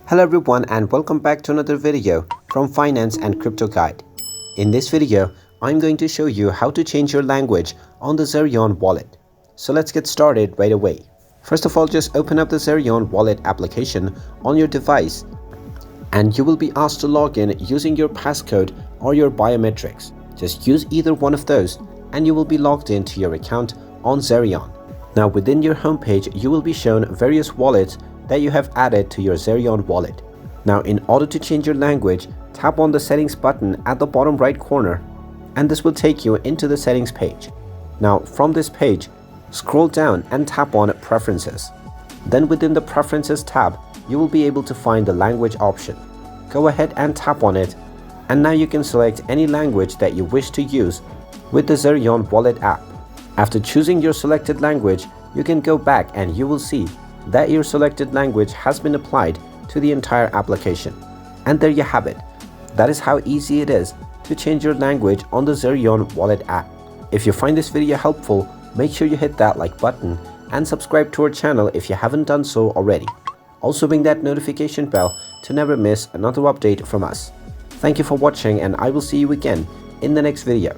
Hello everyone and welcome back to another video from Finance and Crypto Guide. In this video, I'm going to show you how to change your language on the Zerion Wallet. So let's get started right away. First of all, just open up the Zerion Wallet application on your device and you will be asked to log in using your passcode or your biometrics. Just use either one of those and you will be logged into your account on Zerion. Now within your homepage, you will be shown various wallets that you have added to your Zerion wallet. Now in order to change your language, tap on the settings button at the bottom right corner and this will take you into the settings page. Now from this page, scroll down and tap on preferences. Then within the preferences tab, you will be able to find the language option. Go ahead and tap on it and now you can select any language that you wish to use with the Zerion Wallet app. After choosing your selected language, you can go back and you will see that your selected language has been applied to the entire application. And there you have it. That is how easy it is to change your language on the Zerion Wallet app. If you find this video helpful, make sure you hit that like button and subscribe to our channel if you haven't done so already. Also ring that notification bell to never miss another update from us. Thank you for watching and I will see you again in the next video.